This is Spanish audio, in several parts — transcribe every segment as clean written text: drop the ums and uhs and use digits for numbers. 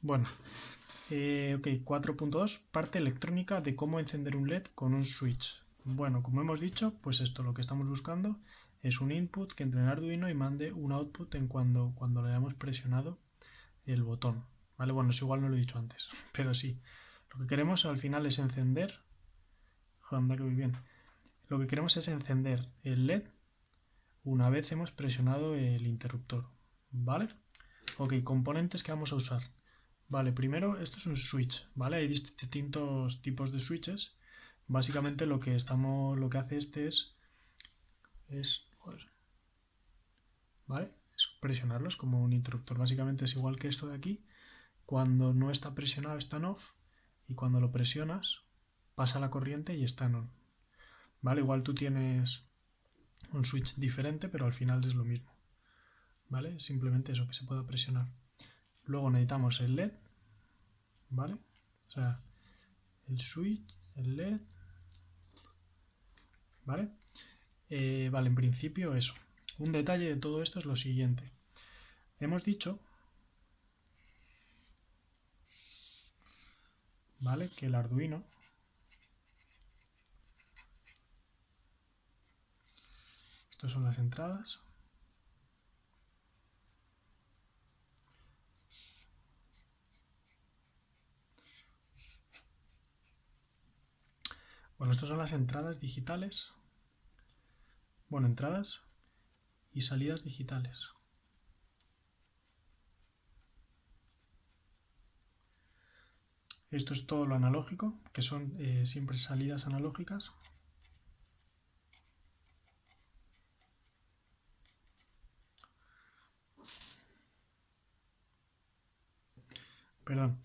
Bueno, ok, 4.2, parte electrónica de cómo encender un LED con un switch. Bueno, como hemos dicho, pues esto lo que estamos buscando es un input que entre en Arduino y mande un output en cuando le hayamos presionado el botón. Vale, bueno, es igual, no lo he dicho antes, pero sí. Lo que queremos al final es encender. Joder, anda que muy bien. Lo que queremos es encender el LED una vez hemos presionado el interruptor. ¿Vale? Ok, componentes que vamos a usar. Vale, primero esto es un switch, ¿vale? Hay distintos tipos de switches. Básicamente lo que hace este joder, ¿vale? Es presionarlos como un interruptor. Básicamente es igual que esto de aquí. Cuando no está presionado está en off y cuando lo presionas pasa la corriente y está en on. ¿Vale? Igual tú tienes un switch diferente, pero al final es lo mismo. ¿Vale? Simplemente eso, que se pueda presionar. Luego necesitamos el LED, ¿vale? O sea, el switch, el LED, ¿vale? Vale, en principio eso. Un detalle de todo esto es lo siguiente. Hemos dicho, ¿vale? Que el Arduino, estas son las entradas. Bueno, estas son las entradas digitales. Bueno, entradas y salidas digitales. Esto es todo lo analógico, que son siempre salidas analógicas. Perdón,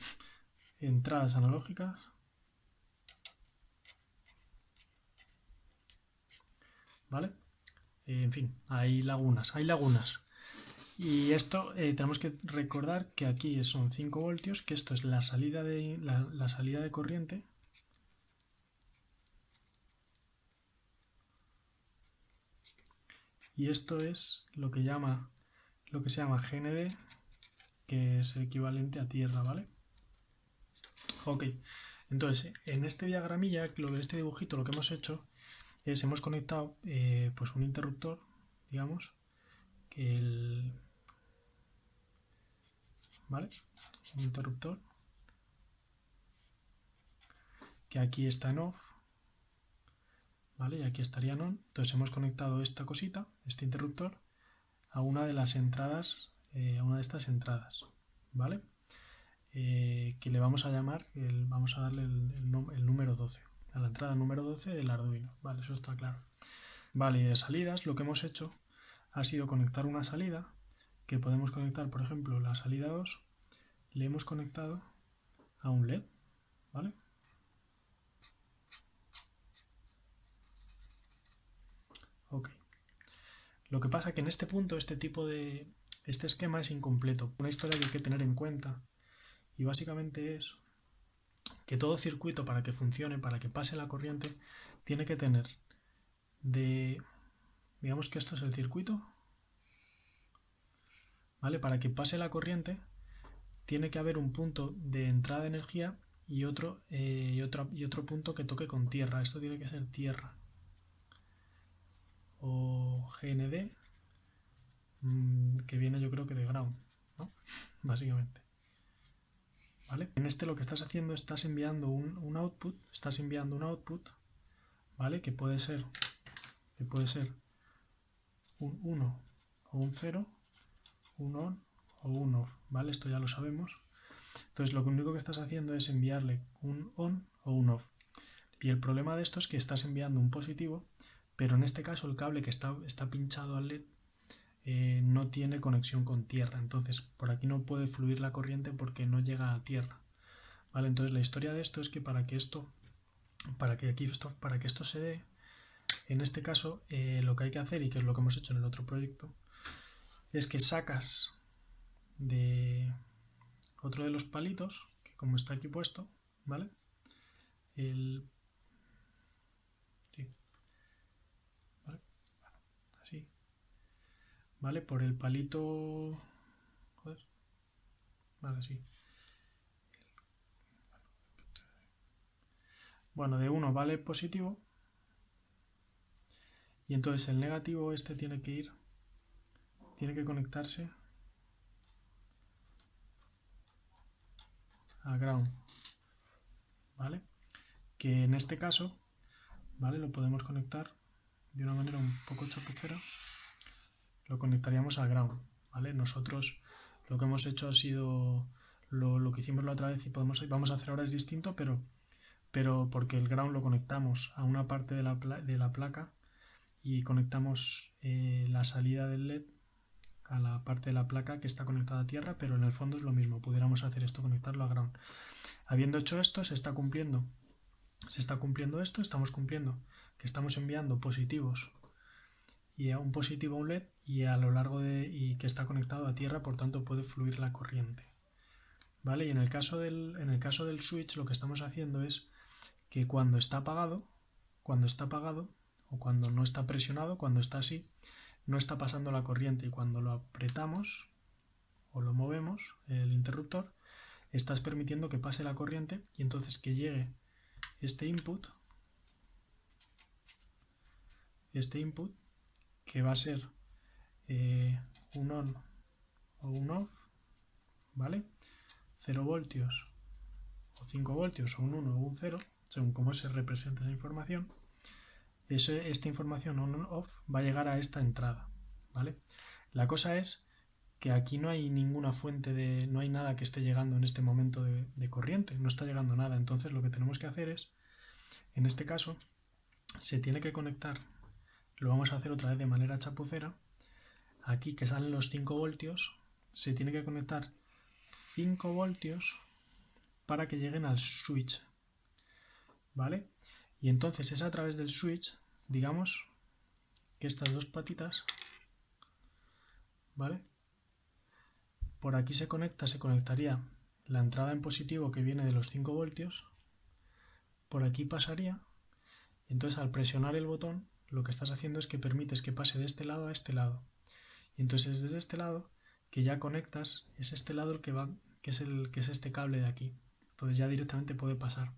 entradas analógicas. ¿Vale? En fin, hay lagunas, Y esto tenemos que recordar que aquí son 5 voltios, que esto es la salida la salida de corriente. Y esto es lo que se llama GND, que es equivalente a tierra, ¿vale? Ok, entonces en este diagramilla, este dibujito, lo que hemos hecho es hemos conectado pues un interruptor, digamos, que ¿vale? Un interruptor que aquí está en off, ¿vale? Y aquí estaría en on. Entonces hemos conectado esta cosita, este interruptor, a una de las entradas, a una de estas entradas, ¿vale? Que le vamos a llamar, vamos a darle el número 12, a la entrada número 12 del Arduino, vale, eso está claro. Vale, y de salidas lo que hemos hecho ha sido conectar una salida, que podemos conectar, por ejemplo, la salida 2, le hemos conectado a un LED, ¿vale? Ok. Lo que pasa que en este punto, este esquema es incompleto. Una historia que hay que tener en cuenta, y básicamente es que todo circuito, para que funcione, para que pase la corriente, tiene que tener digamos que esto es el circuito, ¿vale? Para que pase la corriente tiene que haber un punto de entrada de energía y otro punto que toque con tierra. Esto tiene que ser tierra o GND, que viene yo creo que de ground, ¿no? Básicamente. ¿Vale? En este lo que estás haciendo, estás enviando un output, ¿vale? Que puede ser un 1 o un 0, un on o un off, ¿vale? Esto ya lo sabemos. Entonces lo único que estás haciendo es enviarle un on o un off. Y el problema de esto es que estás enviando un positivo, pero en este caso el cable que está pinchado al LED no tiene conexión con tierra. Entonces por aquí no puede fluir la corriente porque no llega a tierra. ¿Vale? Entonces la historia de esto es que para que esto se dé, en este caso lo que hay que hacer, y que es lo que hemos hecho en el otro proyecto, es que sacas de otro de los palitos, que como está aquí puesto, ¿vale? Sí, ¿vale? Así, ¿vale? Por el palito, joder, vale, sí. Bueno, de 1 vale positivo. Y entonces el negativo este tiene que conectarse a ground, ¿vale? Que en este caso, ¿vale? Lo podemos conectar de una manera un poco chapucera. Lo conectaríamos a ground, ¿vale? Nosotros lo que hemos hecho ha sido lo que hicimos la otra vez y vamos a hacer ahora es distinto, pero porque el ground lo conectamos a una parte de la placa y conectamos la salida del LED a la parte de la placa que está conectada a tierra, pero en el fondo es lo mismo, pudiéramos hacer esto, conectarlo a ground. Habiendo hecho esto, se está cumpliendo esto, estamos cumpliendo que estamos enviando positivos y a un positivo a un LED y a lo largo y que está conectado a tierra, por tanto puede fluir la corriente, ¿vale? Y en el caso del switch lo que estamos haciendo es que cuando está apagado o cuando no está presionado, cuando está así, no está pasando la corriente, y cuando lo apretamos o lo movemos, el interruptor, estás permitiendo que pase la corriente y entonces que llegue este input que va a ser un on o un off, ¿vale? 0 voltios o 5 voltios o un 1 o un 0, según cómo se representa esa información. Esta información on-off va a llegar a esta entrada, ¿vale? La cosa es que aquí no hay ninguna fuente no hay nada que esté llegando en este momento de corriente, no está llegando nada. Entonces lo que tenemos que hacer es, en este caso, se tiene que conectar, lo vamos a hacer otra vez de manera chapucera, aquí que salen los 5 voltios, se tiene que conectar 5 voltios para que lleguen al switch, ¿vale? Y entonces es a través del switch, digamos, que estas dos patitas, ¿vale? Por aquí se conectaría la entrada en positivo que viene de los 5 voltios, por aquí pasaría, entonces al presionar el botón lo que estás haciendo es que permites que pase de este lado a este lado, y entonces desde este lado que ya conectas es este lado el que es este cable de aquí, entonces ya directamente puede pasar.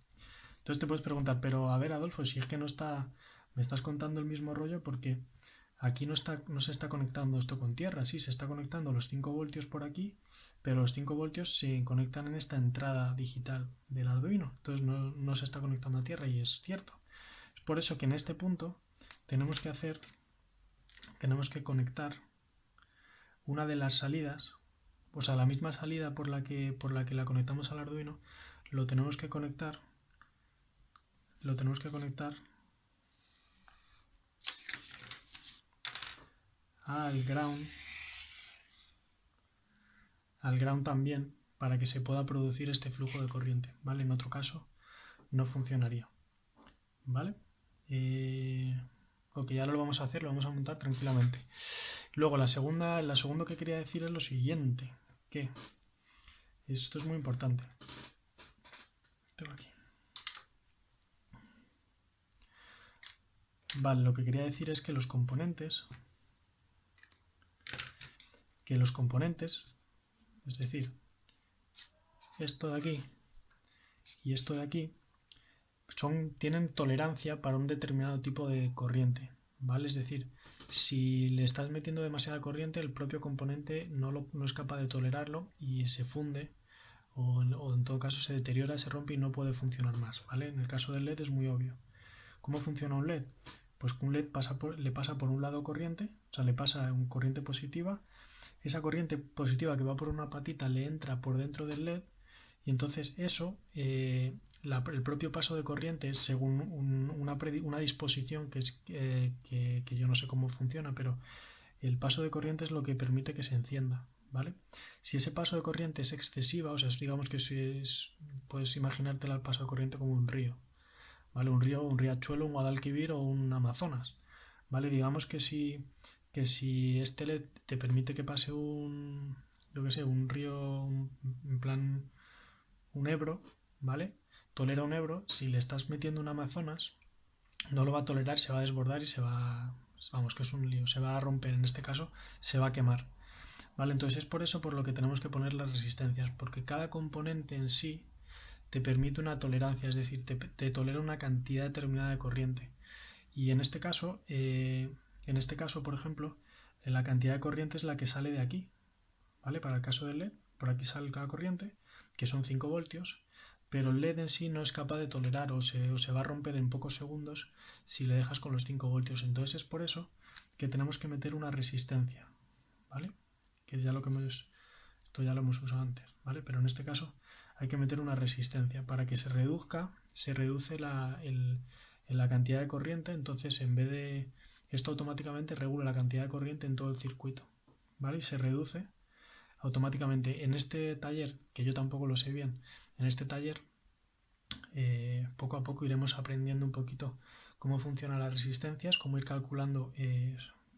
Entonces te puedes preguntar, pero a ver Adolfo, si es que me estás contando el mismo rollo porque aquí no se está conectando esto con tierra, sí, se está conectando los 5 voltios por aquí, pero los 5 voltios se conectan en esta entrada digital del Arduino, entonces no se está conectando a tierra y es cierto. Es por eso que en este punto tenemos que conectar una de las salidas, o sea, la misma salida por la que la conectamos al Arduino, lo tenemos que conectar al ground también, para que se pueda producir este flujo de corriente, ¿vale? En otro caso no funcionaría, ¿vale? Ok, ya lo vamos a hacer, lo vamos a montar tranquilamente. Luego la segundo que quería decir es lo siguiente, que esto es muy importante. Tengo aquí. Vale, lo que quería decir es que los componentes, es decir, esto de aquí y esto de aquí, tienen tolerancia para un determinado tipo de corriente, ¿vale? Es decir, si le estás metiendo demasiada corriente, el propio componente no es capaz de tolerarlo y se funde, o en todo caso se deteriora, se rompe y no puede funcionar más, ¿vale? En el caso del LED es muy obvio. ¿Cómo funciona un LED? Pues un LED le pasa por un lado corriente, o sea, le pasa una corriente positiva, esa corriente positiva que va por una patita le entra por dentro del LED y entonces eso, el propio paso de corriente según una disposición que yo no sé cómo funciona, pero el paso de corriente es lo que permite que se encienda, ¿vale? Si ese paso de corriente es excesiva, o sea, digamos que puedes imaginarte el paso de corriente como un río, ¿vale? Un río, un riachuelo, un Guadalquivir o un Amazonas, ¿vale? Digamos que si este LED te permite que pase un río, en plan un Ebro, ¿vale? Tolera un Ebro, si le estás metiendo un Amazonas, no lo va a tolerar, se va a desbordar y vamos, que es un lío, se va a romper, en este caso se va a quemar, ¿vale? Entonces es por eso por lo que tenemos que poner las resistencias, porque cada componente en sí te permite una tolerancia, es decir, te tolera una cantidad determinada de corriente. Y en este caso, por ejemplo, la cantidad de corriente es la que sale de aquí, ¿vale? Para el caso del LED, por aquí sale la corriente, que son 5 voltios, pero el LED en sí no es capaz de tolerar o se va a romper en pocos segundos si le dejas con los 5 voltios. Entonces es por eso que tenemos que meter una resistencia, ¿vale? Que es ya lo que esto ya lo hemos usado antes, ¿vale? Pero en este caso hay que meter una resistencia para que se reduce la cantidad de corriente. Entonces, en vez de esto, automáticamente regula la cantidad de corriente en todo el circuito, ¿vale? Y se reduce automáticamente. En este taller, que yo tampoco lo sé bien, en este taller poco a poco iremos aprendiendo un poquito cómo funcionan las resistencias, cómo ir calculando,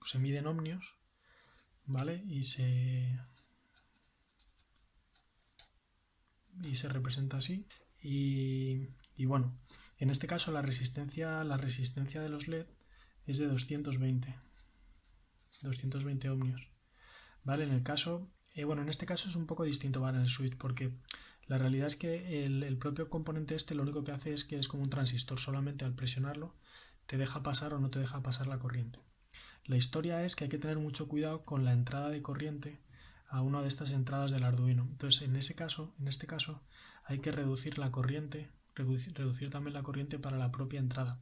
se miden ohmios, ¿vale? Y se representa así. Y bueno, en este caso la resistencia de los LED es de 220 ohmios, ¿vale? En este caso es un poco distinto, ¿vale? En el switch, porque la realidad es que el propio componente lo único que hace es que es como un transistor, solamente al presionarlo te deja pasar o no te deja pasar la corriente. La historia es que hay que tener mucho cuidado con la entrada de corriente a una de estas entradas del Arduino. Entonces, en este caso, hay que reducir la corriente, reducir también la corriente para la propia entrada.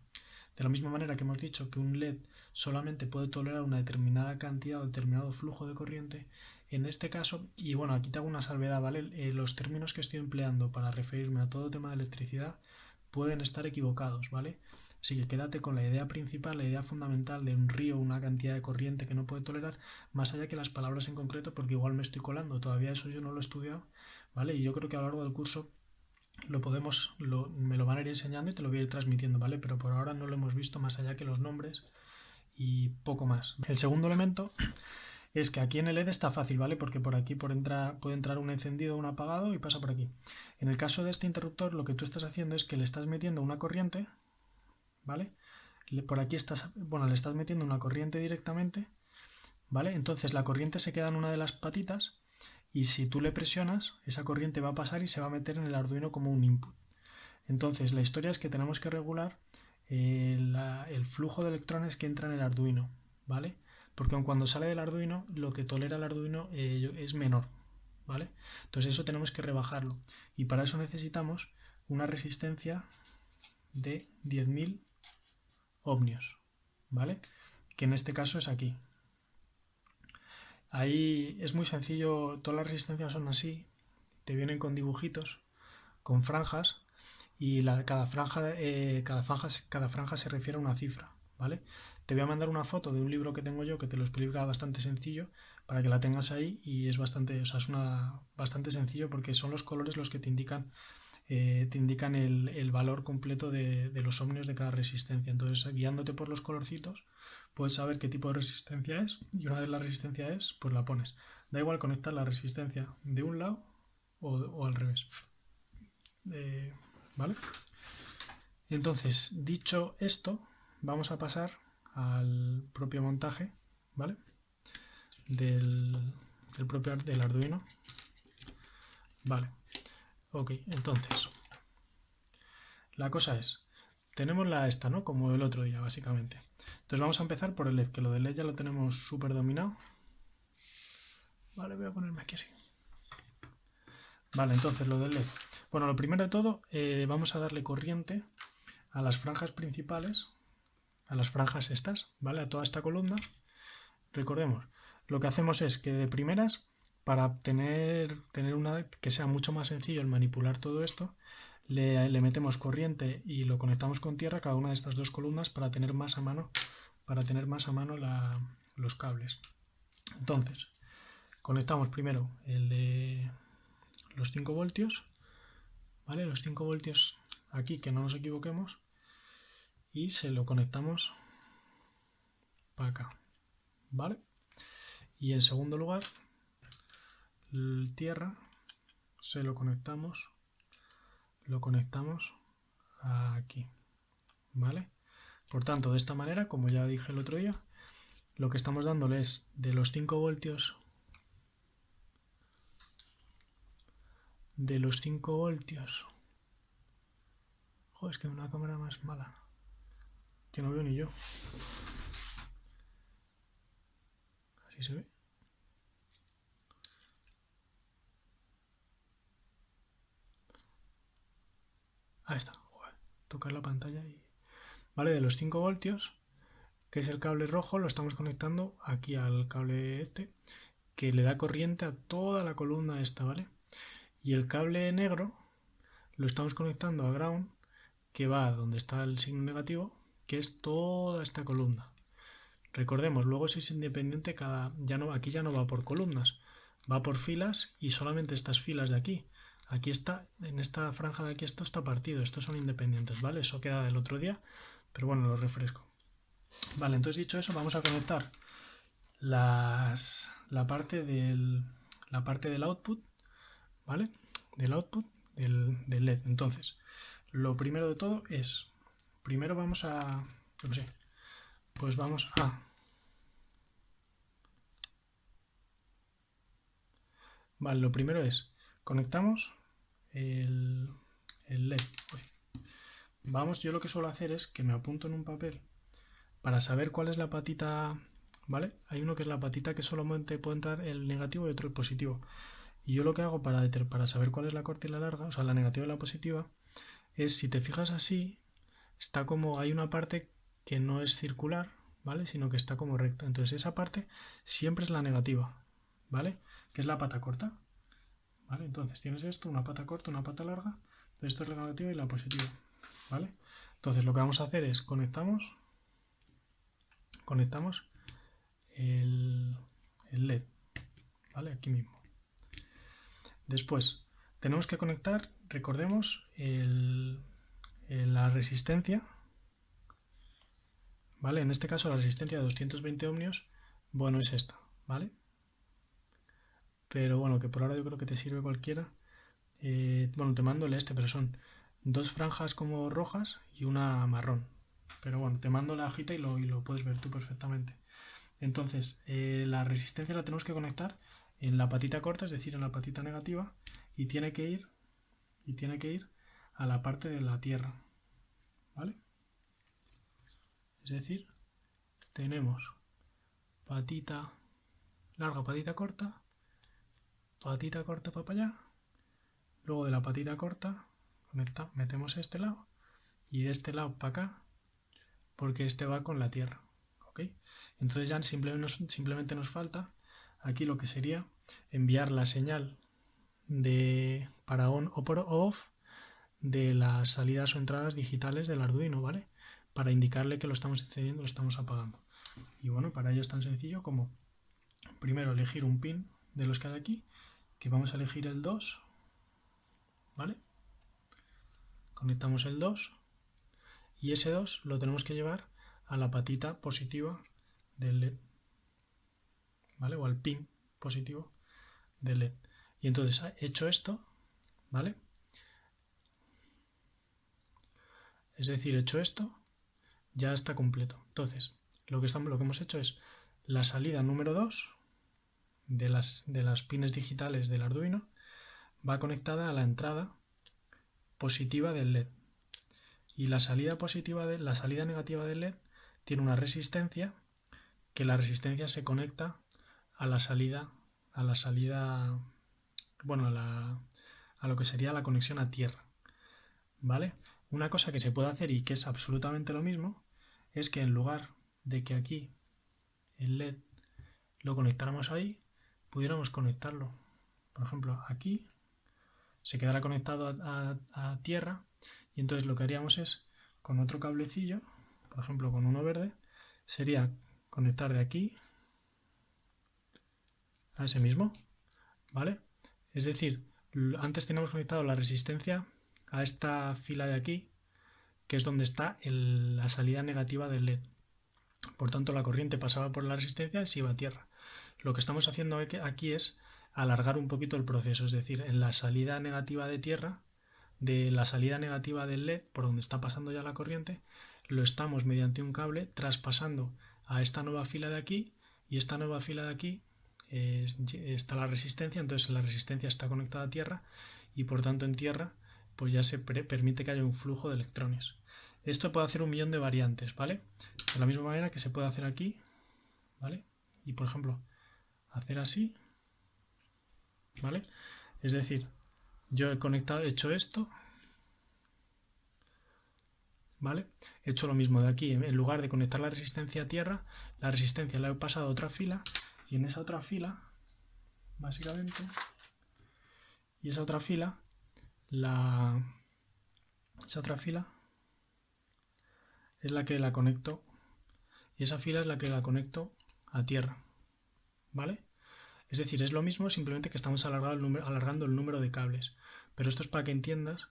De la misma manera que hemos dicho que un LED solamente puede tolerar una determinada cantidad o determinado flujo de corriente, en este caso, y bueno, aquí te hago una salvedad, ¿vale? Los términos que estoy empleando para referirme a todo tema de electricidad pueden estar equivocados, ¿vale? Así que quédate con la idea principal, la idea fundamental de un río, una cantidad de corriente que no puede tolerar, más allá que las palabras en concreto, porque igual me estoy colando, todavía eso yo no lo he estudiado, ¿vale? Y yo creo que a lo largo del curso me lo van a ir enseñando y te lo voy a ir transmitiendo, ¿vale? Pero por ahora no lo hemos visto más allá que los nombres y poco más. El segundo elemento es que aquí en el LED está fácil, ¿vale? Porque por aquí puede entrar un encendido o un apagado y pasa por aquí. En el caso de este interruptor, lo que tú estás haciendo es que le estás metiendo una corriente, ¿vale? Por aquí le estás metiendo una corriente directamente, ¿vale? Entonces la corriente se queda en una de las patitas y si tú le presionas, esa corriente va a pasar y se va a meter en el Arduino como un input. Entonces la historia es que tenemos que regular el flujo de electrones que entra en el Arduino, ¿vale? Porque aun cuando sale del Arduino, lo que tolera el Arduino es menor, ¿vale? Entonces eso tenemos que rebajarlo y para eso necesitamos una resistencia de 10.000 ohmios, ¿vale? Que en este caso es aquí. Ahí es muy sencillo, todas las resistencias son así, te vienen con dibujitos, con franjas, y cada franja se refiere a una cifra, ¿vale? Te voy a mandar una foto de un libro que tengo yo que te lo explica bastante sencillo para que la tengas ahí y es bastante sencillo porque son los colores los que te indican el valor completo de los ohmios de cada resistencia. Entonces, guiándote por los colorcitos, puedes saber qué tipo de resistencia es y una vez la resistencia es, pues la pones. Da igual conectar la resistencia de un lado o al revés. ¿Vale? Entonces, dicho esto, vamos a pasar al propio montaje, ¿vale? Del Arduino. Vale. Ok, entonces, la cosa es, tenemos esta, ¿no? Como el otro día, básicamente. Entonces vamos a empezar por el LED, que lo del LED ya lo tenemos súper dominado. Vale, voy a ponerme aquí así. Vale, entonces lo del LED. Bueno, lo primero de todo, vamos a darle corriente a las franjas principales, a las franjas estas, ¿vale? A toda esta columna. Recordemos, lo que hacemos es que de primeras, para tener una que sea mucho más sencillo el manipular todo esto, le metemos corriente y lo conectamos con tierra a cada una de estas dos columnas para tener más a mano, los cables. Entonces, conectamos primero el de los 5 voltios, ¿vale? Los 5 voltios aquí, que no nos equivoquemos, y se lo conectamos para acá, ¿vale? Y en segundo lugar, el tierra se lo conectamos aquí, ¿vale? Por tanto, de esta manera, como ya dije el otro día, lo que estamos dándole es de los 5 voltios Joder, es que una cámara más mala. Que no veo ni yo. Así se ve. Ahí está. Joder, tocar la pantalla y... Vale, de los 5 voltios, que es el cable rojo, lo estamos conectando aquí al cable este, que le da corriente a toda la columna esta, ¿vale? Y el cable negro lo estamos conectando a ground, que va donde está el signo negativo, que es toda esta columna. Recordemos, luego si es independiente, aquí ya no va por columnas, va por filas y solamente estas filas de aquí. Aquí está, en esta franja de aquí esto está partido, estos son independientes, ¿vale? Eso queda del otro día, pero bueno, lo refresco. Vale, entonces dicho eso, vamos a conectar la parte del output, ¿vale? Del output del LED. Entonces, lo primero de todo es, primero vamos a, no sé, pues vamos a... Vale, lo primero es, conectamos el LED. Uy. Vamos, yo lo que suelo hacer es que me apunto en un papel para saber cuál es la patita, ¿vale? Hay uno que es la patita que solamente puede entrar el negativo y otro el positivo. Y yo lo que hago para saber cuál es la corta y la larga, o sea, la negativa y la positiva, es, si te fijas así, está como, hay una parte que no es circular, ¿vale? Sino que está como recta. Entonces esa parte siempre es la negativa, ¿vale? Que es la pata corta, ¿vale? Entonces tienes esto, una pata corta, una pata larga. Entonces esto es la negativa y la positiva, ¿vale? Entonces lo que vamos a hacer es conectamos el LED, ¿vale? Aquí mismo. Después tenemos que conectar, recordemos, la resistencia, ¿vale? En este caso la resistencia de 220 ohmios, bueno, es esta, ¿vale? Pero bueno, que por ahora yo creo que te sirve cualquiera. Bueno, te mando el pero son dos franjas como rojas y una marrón. Pero bueno, te mando la hojita y lo puedes ver tú perfectamente. Entonces, la resistencia la tenemos que conectar en la patita corta, es decir, en la patita negativa, y tiene que ir a la parte de la tierra, ¿vale? Es decir, tenemos patita larga, patita corta para allá, luego de la patita corta metemos este lado y de este lado para acá, porque este va con la tierra, ¿ok? Entonces ya simplemente nos falta aquí lo que sería enviar la señal para on o por off de las salidas o entradas digitales del Arduino, ¿vale? Para indicarle que lo estamos encendiendo o lo estamos apagando. Y bueno, para ello es tan sencillo como primero elegir un pin de los que hay aquí, que vamos a elegir el 2, ¿vale? Conectamos el 2 y ese 2 lo tenemos que llevar a la patita positiva del LED, ¿vale? O al pin positivo del LED. Y entonces, hecho esto, ¿vale? Es decir, hecho esto, ya está completo. Entonces, lo que hemos hecho es la salida número 2 de las pines digitales del Arduino va conectada a la entrada positiva del LED. Y la salida negativa del LED tiene una resistencia, que la resistencia se conecta a la salida, bueno, a lo que sería la conexión a tierra, ¿vale? Una cosa que se puede hacer y que es absolutamente lo mismo es que en lugar de que aquí el LED lo conectáramos ahí, pudiéramos conectarlo, por ejemplo, aquí se quedará conectado a tierra y entonces lo que haríamos es con otro cablecillo, por ejemplo con uno verde, sería conectar de aquí a ese mismo, ¿vale? Es decir, antes teníamos conectado la resistencia a esta fila de aquí, que es donde está la salida negativa del LED. Por tanto, la corriente pasaba por la resistencia y se iba a tierra. Lo que estamos haciendo aquí es alargar un poquito el proceso, es decir, en la salida negativa de tierra, de la salida negativa del LED, por donde está pasando ya la corriente, lo estamos mediante un cable traspasando a esta nueva fila de aquí, y esta nueva fila de aquí está la resistencia, entonces la resistencia está conectada a tierra y por tanto en tierra pues ya se permite que haya un flujo de electrones. Esto puede hacer un millón de variantes, ¿vale? De la misma manera que se puede hacer aquí, ¿vale? Y por ejemplo, hacer así, ¿vale? Es decir, yo he hecho esto, ¿vale? He hecho lo mismo de aquí, en lugar de conectar la resistencia a tierra, la resistencia la he pasado a otra fila, y en esa otra fila, básicamente, esa otra fila es la que la conecto, y esa fila es la que la conecto a tierra, ¿vale? Es decir, es lo mismo, simplemente que estamos alargando el número de cables. Pero esto es para que entiendas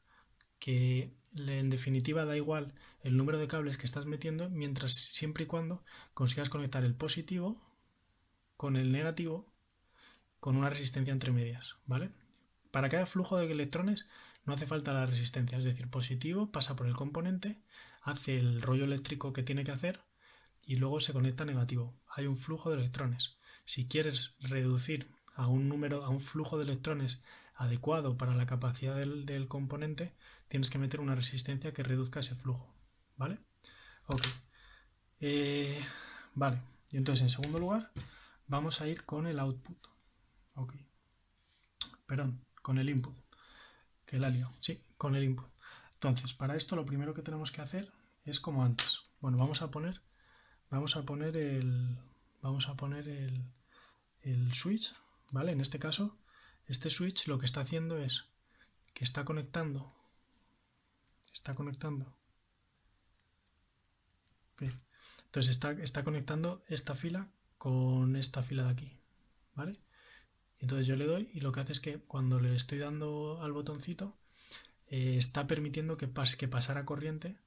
que en definitiva da igual el número de cables que estás metiendo, mientras siempre y cuando consigas conectar el positivo con el negativo con una resistencia entre medias, ¿vale? Para cada flujo de electrones no hace falta la resistencia, es decir, positivo pasa por el componente, hace el rollo eléctrico que tiene que hacer y luego se conecta negativo. Hay un flujo de electrones. Si quieres reducir a un flujo de electrones adecuado para la capacidad del componente, tienes que meter una resistencia que reduzca ese flujo, ¿vale? Ok. Vale, y entonces en segundo lugar vamos a ir con el output. Ok. Perdón, con el input. Que la lío. Sí, con el input. Entonces, para esto lo primero que tenemos que hacer es como antes. Bueno, vamos a poner el switch, ¿vale? En este caso, este switch lo que está haciendo es que está conectando. Okay. Entonces está conectando esta fila con esta fila de aquí, ¿vale? Entonces yo le doy y lo que hace es que cuando le estoy dando al botoncito está permitiendo que pasara corriente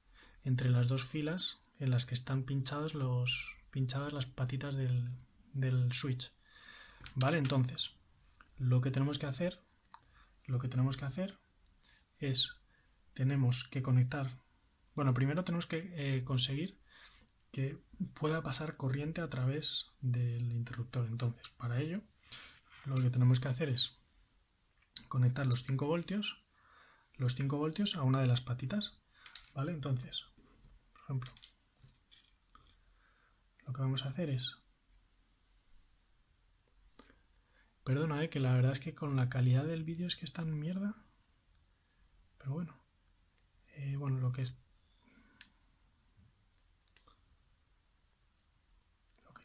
entre las dos filas en las que están pinchadas las patitas del switch, ¿vale? Entonces lo que tenemos que hacer es tenemos que conectar, bueno, primero tenemos que conseguir que pueda pasar corriente a través del interruptor. Entonces, para ello, lo que tenemos que hacer es conectar los 5 voltios a una de las patitas, ¿vale? Entonces, por ejemplo, lo que vamos a hacer es... Perdona, que la verdad es que con la calidad del vídeo es que está en mierda. Pero bueno. Bueno, lo que es... Okay.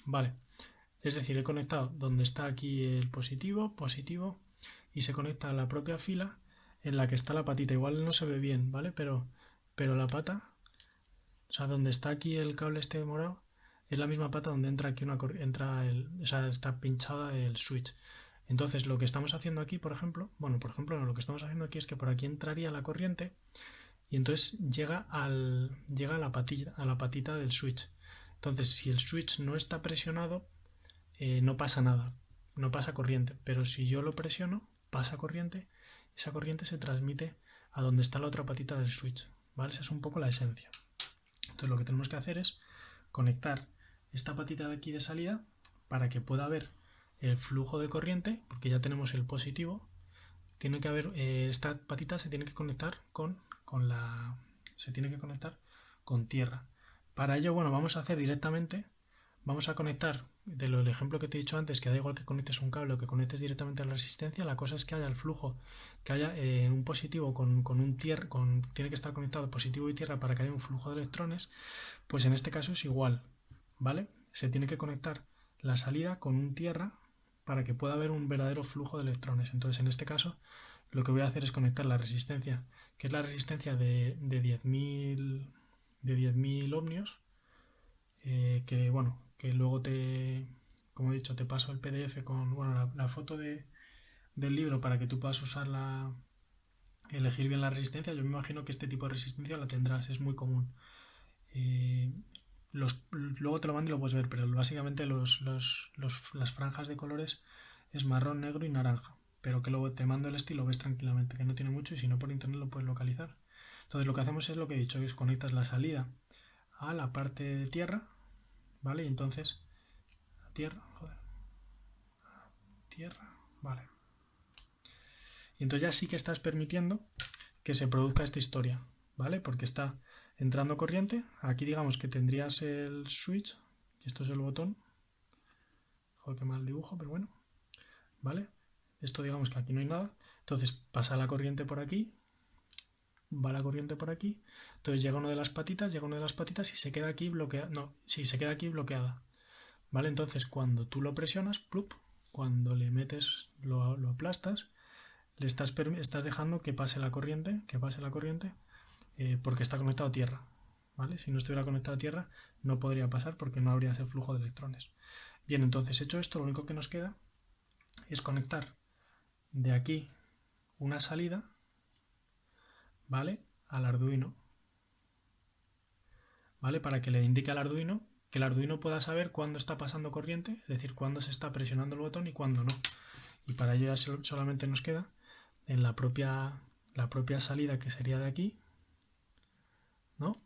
Vale. Es decir, he conectado donde está aquí el positivo, y se conecta a la propia fila en la que está la patita. Igual no se ve bien, ¿vale? Pero la pata, o sea, donde está aquí el cable este morado, es la misma pata donde entra aquí o sea, está pinchada el switch. Entonces, lo que estamos haciendo aquí, por ejemplo, lo que estamos haciendo aquí es que por aquí entraría la corriente y entonces llega a la patita del switch. Entonces, si el switch no está presionado, no pasa nada, no pasa corriente, pero si yo lo presiono, pasa corriente, esa corriente se transmite a donde está la otra patita del switch, ¿vale? Esa es un poco la esencia. Entonces lo que tenemos que hacer es conectar esta patita de aquí de salida para que pueda haber el flujo de corriente, porque ya tenemos el positivo. Tiene que haber, esta patita se tiene que conectar con tierra. Para ello, bueno, vamos a conectar, el ejemplo que te he dicho antes, que da igual que conectes un cable o que conectes directamente a la resistencia, la cosa es que haya el flujo, que haya un positivo con un tierra, tiene que estar conectado positivo y tierra para que haya un flujo de electrones, pues en este caso es igual, ¿vale? Se tiene que conectar la salida con un tierra para que pueda haber un verdadero flujo de electrones. Entonces, en este caso, lo que voy a hacer es conectar la resistencia, que es la resistencia de 10.000 ohmios, que bueno, que luego como he dicho, te paso el PDF con la foto del libro para que tú puedas elegir bien la resistencia. Yo me imagino que este tipo de resistencia la tendrás, es muy común. Luego te lo mando y lo puedes ver, pero básicamente las franjas de colores es marrón, negro y naranja, pero que luego te mando el estilo, ves tranquilamente, que no tiene mucho y si no por internet lo puedes localizar. Entonces lo que hacemos es lo que he dicho, es conectas la salida a la parte de tierra, ¿vale? Y entonces tierra tierra, vale. Y entonces ya sí que estás permitiendo que se produzca esta historia, ¿vale? Porque está entrando corriente, aquí digamos que tendrías el switch, y esto es el botón, joder, qué mal dibujo, pero bueno, ¿vale? Esto digamos que aquí no hay nada, entonces pasa la corriente por aquí, va la corriente por aquí, entonces llega una de las patitas, y se queda aquí bloqueada, no, sí, se queda aquí bloqueada, ¿vale? Entonces cuando tú lo presionas, ¡plup!, cuando le metes, lo aplastas, le estás dejando que pase la corriente, porque está conectado a tierra, ¿vale? Si no estuviera conectado a tierra no podría pasar porque no habría ese flujo de electrones. Bien, entonces hecho esto, lo único que nos queda es conectar de aquí una salida, ¿vale?, al Arduino, ¿vale?, para que le indique al Arduino, que el Arduino pueda saber cuándo está pasando corriente, es decir, cuándo se está presionando el botón y cuándo no. Y para ello ya solamente nos queda en la propia salida, que sería de aquí, ¿no?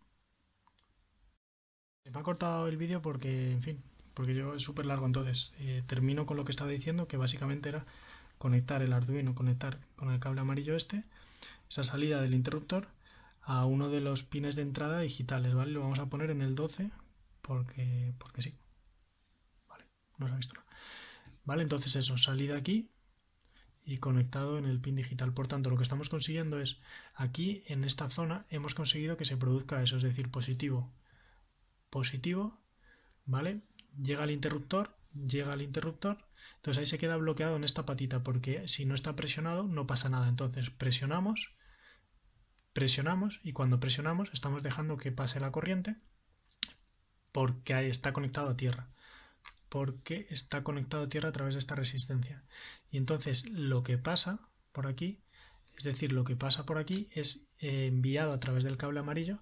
Se me ha cortado el vídeo porque, en fin, porque yo es súper largo, entonces termino con lo que estaba diciendo, que básicamente era conectar el Arduino, conectar con el cable amarillo esa salida del interruptor, a uno de los pines de entrada digitales, ¿vale? Lo vamos a poner en el 12 porque sí, ¿vale? No se ha visto nada. ¿Vale? Entonces eso, salida aquí y conectado en el pin digital. Por tanto, lo que estamos consiguiendo es, aquí en esta zona hemos conseguido que se produzca eso, es decir, positivo, ¿vale? Llega al interruptor, entonces ahí se queda bloqueado en esta patita, porque si no está presionado no pasa nada. Entonces presionamos y cuando presionamos estamos dejando que pase la corriente porque ahí está conectado a tierra. A través de esta resistencia. Y entonces lo que pasa por aquí, es enviado a través del cable amarillo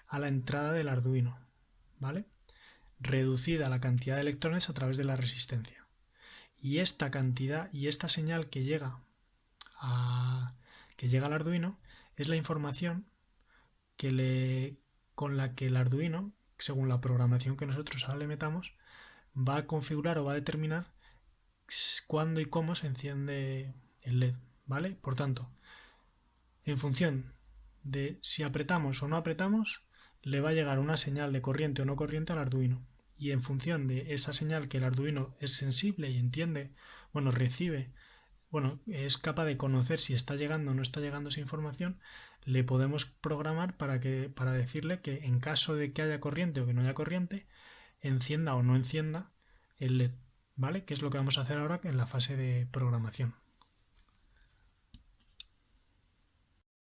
a la entrada del Arduino, ¿vale? Reducida la cantidad de electrones a través de la resistencia. Y esta cantidad y esta señal que llega al Arduino es la información con la que el Arduino, según la programación que nosotros ahora le metamos, va a configurar o va a determinar cuándo y cómo se enciende el LED, ¿vale? Por tanto, en función de si apretamos o no apretamos, le va a llegar una señal de corriente o no corriente al Arduino. Y en función de esa señal que el Arduino es sensible y entiende, recibe, es capaz de conocer si está llegando o no está llegando esa información, le podemos programar para decirle que en caso de que haya corriente o que no haya corriente, encienda o no encienda el LED, ¿vale? Que es lo que vamos a hacer ahora en la fase de programación.